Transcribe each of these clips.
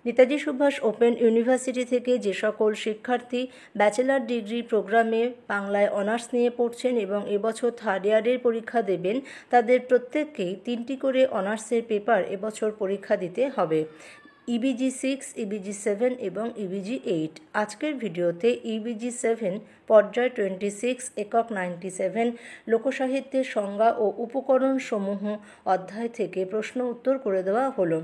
Netaji Subhash open university থেকে যে সকল শিক্ষার্থী ব্যাচেলর ডিগ্রি প্রোগ্রামে বাংলায় অনার্স নিয়ে পড়ছেন এবং এবছর থার্ড ইয়ারের পরীক্ষা দেবেন, তাদের প্রত্যেককেই 3টি করে অনার্সের পেপার এবছর পরীক্ষা দিতে হবে। ইবিজি 6, ইবিজি 7 এবং ইবিজি 8। আজকের ভিডিওতে ইবিজি 7 পর্যায় 26, একক 97, লোকসাহিত্যের সংজ্ঞা ও উপকরণ সমূহ অধ্যায় থেকে প্রশ্ন উত্তর করে দেওয়া হলো।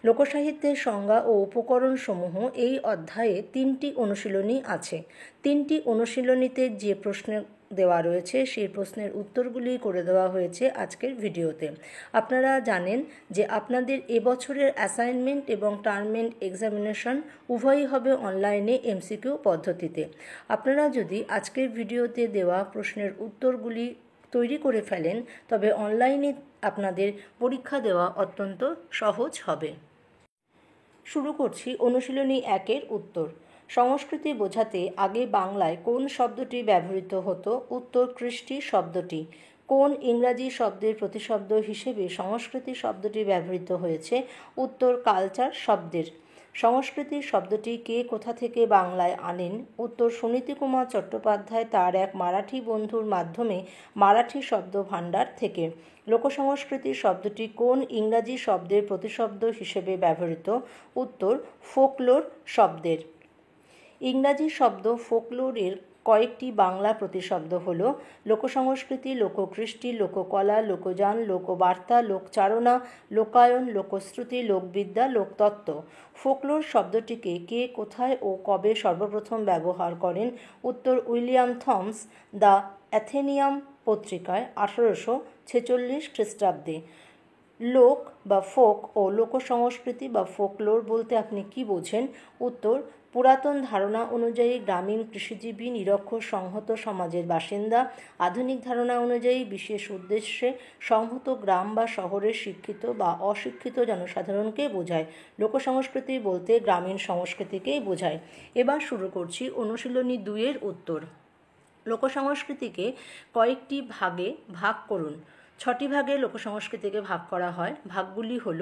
লোকসাহিত্যের সংজ্ঞা ও উপকরণসমূহ এই অধ্যায়ে 3টি অনুশীলনী আছে। 3টি অনুশীলনীতে যে প্রশ্ন দেওয়া রয়েছে সেই প্রশ্নের উত্তরগুলি করে দেওয়া হয়েছে আজকের ভিডিওতে। আপনারা জানেন যে আপনাদের এবছরের অ্যাসাইনমেন্ট এবং টার্মেন্ট এক্সামিনেশন উভয়ই হবে অনলাইনে এমসিকিউ পদ্ধতিতে। আপনারা যদি আজকের ভিডিওতে দেওয়া প্রশ্নের উত্তরগুলি তৈরি করে ফেলেন তবে অনলাইনে আপনাদের পরীক্ষা দেওয়া অত্যন্ত সহজ হবে। শুরু করছি অনুশীলনী 1-এর উত্তর। সংস্কৃতি বোঝাতে আগে বাংলায় কোন শব্দটি ব্যবহৃত হতো? উত্তর কৃষ্টি শব্দটি। কোন ইংরাজি শব্দের প্রতিশব্দ হিসেবে সংস্কৃতি শব্দটি ব্যবহৃত হয়েছে? উত্তর কালচার শব্দের। সংস্কৃতি শব্দটি কে কোথা থেকে বাংলায় আনেন? উত্তর সুনীতি কুমার চট্টোপাধ্যায় তার এক মারাঠি বন্ধুর মাধ্যমে মারাঠি শব্দ ভাণ্ডার থেকে। লোকসংস্কৃতি শব্দটি কোন ইংরাজি শব্দের প্রতিশব্দ হিসেবে ব্যবহৃত? উত্তর ফোকলোর শব্দের। ইংরাজি শব্দ ফোকলোরের কয়েকটি বাংলা প্রতিশব্দ হল লোকসংস্কৃতি, লোককৃষ্টি, লোককলা, লোকযান, লোকবার্তা, লোকচারণা, লোকায়ন, লোকশ্রুতি, লোকবিদ্যা, লোকতত্ত্ব। ফোকলোর শব্দটিকে কে কোথায় ও কবে সর্বপ্রথম ব্যবহার করেন? উত্তর উইলিয়াম থমস দ্য অ্যাথেনিয়াম পত্রিকায় 1846 খ্রিস্টাব্দে। লোক বা ফোক ও লোকসংস্কৃতি বা ফোকলোর বলতে আপনি কি বোঝেন? উত্তর পুরাতন ধারণা অনুযায়ী গ্রামীণ কৃষিজীবী নিরক্ষর সংহত সমাজের বাসিন্দা, আধুনিক ধারণা অনুযায়ী বিশেষ উদ্দেশ্যে সংহত গ্রাম বা শহরের শিক্ষিত বা অশিক্ষিত জনসাধারণকে বোঝায়। লোকসংস্কৃতি বলতে গ্রামীণ সংস্কৃতিকেই বোঝায়। এবার শুরু করছি অনুশীলনী 2-এর উত্তর। লোকসংস্কৃতিকে কয়েকটি ভাগে ভাগ করুন। 6টি ভাগে লোকসংস্কৃতিকে ভাগ করা হয়। ভাগগুলি হল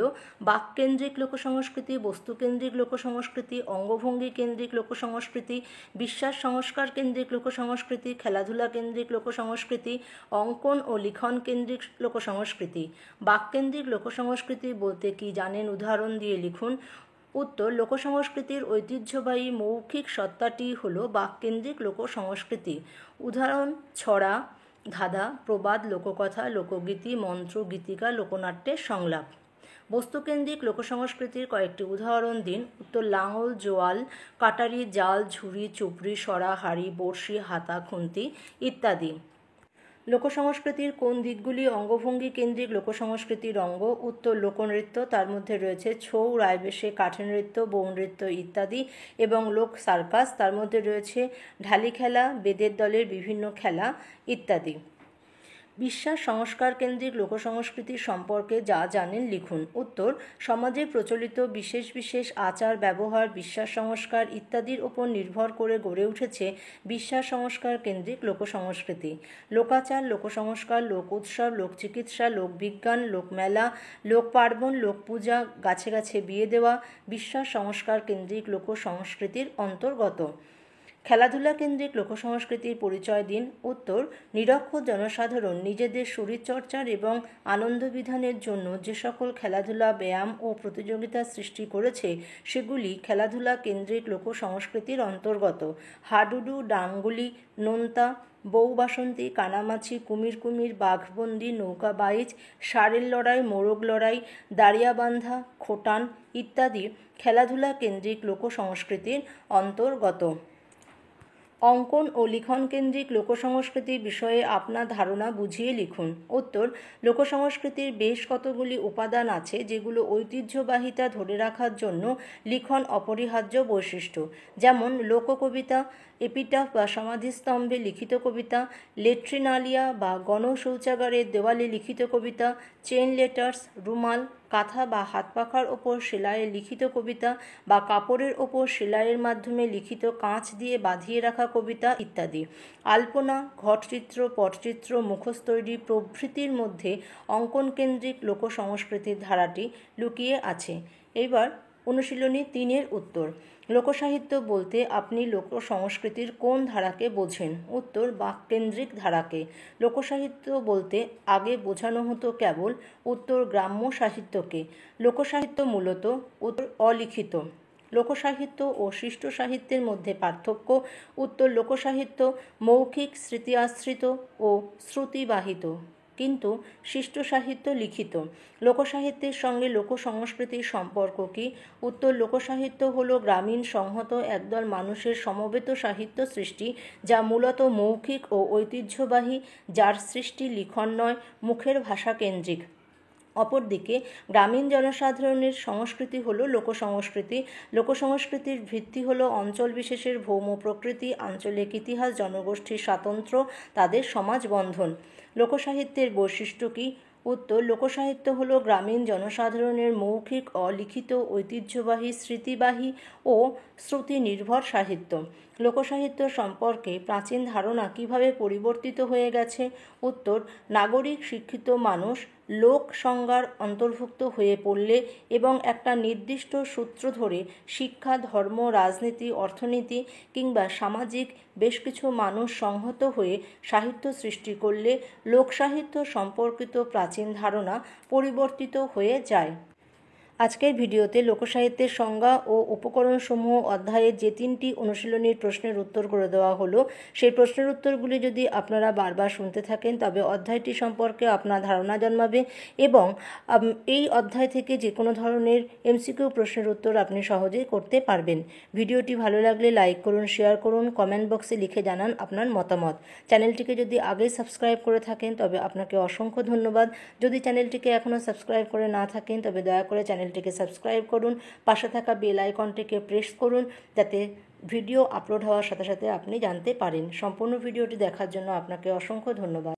বাককেন্দ্রিক লোকসংস্কৃতি, বস্তুকেন্দ্রিক লোকসংস্কৃতি, অঙ্গভঙ্গি কেন্দ্রিক লোকসংস্কৃতি, বিশ্বাস সংস্কার কেন্দ্রিক লোকসংস্কৃতি, খেলাধুলা কেন্দ্রিক লোকসংস্কৃতি, অঙ্কন ও লিখন কেন্দ্রিক লোকসংস্কৃতি। বাককেন্দ্রিক লোকসংস্কৃতি বলতে কি জানেন? উদাহরণ দিয়ে লিখুন। উত্তর লোকসংস্কৃতির ঐতিহ্যবাহী মৌখিক সত্তাটি হল বাককেন্দ্রিক লোকসংস্কৃতি। উদাহরণ ছড়া, ধাঁধা, প্রবাদ, লোককথা, লোকগীতি, মন্ত্র, গীতিকা, লোকনাট্যের সংলাপ। বস্তুকেন্দ্রিক লোকসংস্কৃতির কয়েকটি উদাহরণ দিন। উত্তর লাঙল, জোয়াল, কাটারি, জাল, ঝুড়ি, চুপড়ি, সরা, হাঁড়ি, বড়শি, হাতা, খুন্তি ইত্যাদি। লোকসংস্কৃতির কোন দিকগুলি অঙ্গভঙ্গি কেন্দ্রিক লোকসংস্কৃতির অঙ্গ? উত্তর লোকনৃত্য, তার মধ্যে রয়েছে ছৌ, রায়বেশে, কাঠি নৃত্য, বৌ নৃত্য ইত্যাদি, এবং লোক সার্কাস, তার মধ্যে রয়েছে ঢালি খেলা, বেদের দলের বিভিন্ন খেলা ইত্যাদি। বিশ্বাস সংস্কার কেন্দ্রিক লোকসংস্কৃতি সম্পর্কে যা জানেন লিখুন। উত্তর সমাজে প্রচলিত বিশেষ বিশেষ আচার ব্যবহার, বিশ্বাস সংস্কার ইত্যাদির ওপর নির্ভর করে গড়ে উঠেছে বিশ্বাস সংস্কার কেন্দ্রিক লোকসংস্কৃতি। লোকাচার, লোকসংস্কার, লোক উৎসব, লোকচিকিৎসা, লোকবিজ্ঞান, লোকমেলা, লোকপার্বণ, লোকপূজা, গাছে গাছে বিয়ে দেওয়া বিশ্বাস সংস্কার কেন্দ্রিক লোকসংস্কৃতির অন্তর্গত। খেলাধুলা কেন্দ্রিক লোকসংস্কৃতির পরিচয় দিন। উত্তর নিরক্ষর জনসাধারণ নিজেদের শরীরচর্চার এবং আনন্দ বিধানের জন্য যে সকল খেলাধুলা, ব্যায়াম ও প্রতিযোগিতা সৃষ্টি করেছে সেগুলি খেলাধুলা কেন্দ্রিক লোকসংস্কৃতির অন্তর্গত। হাডুডু, ডাংগুলি, নোনতা, বউ বাসন্তী, কানামাছি, কুমির কুমির, বাঘবন্দি, নৌকা বাইচ, ষাঁড়ের লড়াই, মোরগ লড়াই, দাঁড়িয়াবান্ধা, খোটান ইত্যাদি খেলাধুলা কেন্দ্রিক লোকসংস্কৃতির অন্তর্গত। অঙ্কন ও লিখন কেন্দ্রিক লোকসংস্কৃতি বিষয়ে আপনার ধারণা বুঝিয়ে লিখুন। উত্তর লোকসংস্কৃতির বেশ কতগুলি উপাদান আছে যেগুলো ঐতিহ্যবাহিতা ধরে রাখার জন্য লিখন অপরিহার্য বৈশিষ্ট্য, যেমন লোককবিতা, এপিটাফ বা সমাধিস্তম্ভে লিখিত কবিতা, লেট্রিনালিয়া বা গণশৌচাগারের দেওয়ালে লিখিত কবিতা, চেইন লেটার্স, রুমাল, কাঁথা বা হাত পাখার ওপর সেলাইয়ে লিখিত কবিতা বা কাপড়ের ওপর সেলাইয়ের মাধ্যমে লিখিত কাঁচ দিয়ে বাঁধিয়ে রাখা কবিতা ইত্যাদি। আলপনা, ঘটচিত্র, পটচিত্র, মুখোশতৈরি প্রভৃতির মধ্যে অঙ্কন কেন্দ্রিক লোকসংস্কৃতির ধারাটি লুকিয়ে আছে। এবার অনুশীলনী 3-এর উত্তর। লোকসাহিত্য বলতে আপনি লোক সংস্কৃতির কোন ধারাকে বোঝেন? উত্তর, বাককেন্দ্রিক ধারাকে। লোকসাহিত্য বলতে আগে বোঝানো হতো কেবল। উত্তর, গ্রাম্য সাহিত্যকে। লোকসাহিত্য মূলত উত্তর, অলিখিত। লোকসাহিত্য ও শিষ্ট সাহিত্যের মধ্যে পার্থক্য। উত্তর, লোকসাহিত্য মৌখিক, স্মৃতি আশ্রিত ও শ্রুতিবাহিত, কিন্তু শিষ্ট সাহিত্য লিখিত। লোকসাহিত্যের সঙ্গে লোক সংস্কৃতির সম্পর্ক কী? উত্তর, লোকসাহিত্য হল গ্রামীণ সংহত একদল মানুষের সমবেত সাহিত্য সৃষ্টি, যা মূলত মৌখিক ও ঐতিহ্যবাহী, যার সৃষ্টি লিখন নয়, মুখের ভাষা কেন্দ্রিক। অপরদিকে গ্রামীণ জনসাধারণের সংস্কৃতি হল লোকসংস্কৃতি। লোকসংস্কৃতির ভিত্তি হল অঞ্চল বিশেষের ভৌম প্রকৃতি, আঞ্চলিক ইতিহাস, জনগোষ্ঠীর স্বাতন্ত্র্য, তাদের সমাজ বন্ধন। লোকসাহিত্যের বৈশিষ্ট্য কী? উত্তর, লোকসাহিত্য হল গ্রামীণ জনসাধারণের মৌখিক, অলিখিত, ঐতিহ্যবাহী, স্মৃতিবাহী ও শ্রুতি নির্ভর সাহিত্য। লোকসাহিত্য সম্পর্কে প্রাচীন ধারণা কিভাবে পরিবর্তিত হয়ে গেছে? উত্তর, নাগরিক শিক্ষিত মানুষ লোক সংজ্ঞার অন্তর্ভুক্ত হয়ে পড়লে এবং একটা নির্দিষ্ট সূত্র ধরে শিক্ষা, ধর্ম, রাজনীতি, অর্থনীতি কিংবা সামাজিক বেশ কিছু মানুষ সংহত হয়ে সাহিত্য সৃষ্টি করলে লোকসাহিত্য সম্পর্কিত প্রাচীন ধারণা পরিবর্তিত হয়ে যায়। আজকের ভিডিওতে লোকসাহিত্যের সংজ্ঞা ও উপকরণসমূহ অধ্যায়ের যে 3টি অনুশীলনীর প্রশ্নের উত্তর করে দেওয়া হলো, সেই প্রশ্নের উত্তরগুলি যদি আপনারা বারবার শুনতে থাকেন তবে অধ্যায়টি সম্পর্কে আপনার ধারণা জন্মাবে এবং এই অধ্যায় থেকে যে কোনো ধরনের এমসিকিউ প্রশ্নের উত্তর আপনি সহজেই করতে পারবেন। ভিডিওটি ভালো লাগলে লাইক করুন, শেয়ার করুন, কমেন্ট বক্সে লিখে জানান আপনার মতামত। চ্যানেলটিকে যদি আগেই সাবস্ক্রাইব করে থাকেন তবে আপনাকে অসংখ্য ধন্যবাদ। যদি চ্যানেলটিকে এখনও সাবস্ক্রাইব করে না থাকেন তবে দয়া করে চ্যানেলটিকে সাবস্ক্রাইব করুন, পাশে থাকা বেল আইকনটিকে প্রেস করুন যাতে ভিডিও আপলোড হওয়ার সাথে সাথে আপনি জানতে পারেন। সম্পূর্ণ ভিডিওটি দেখার জন্য আপনাকে অসংখ্য ধন্যবাদ।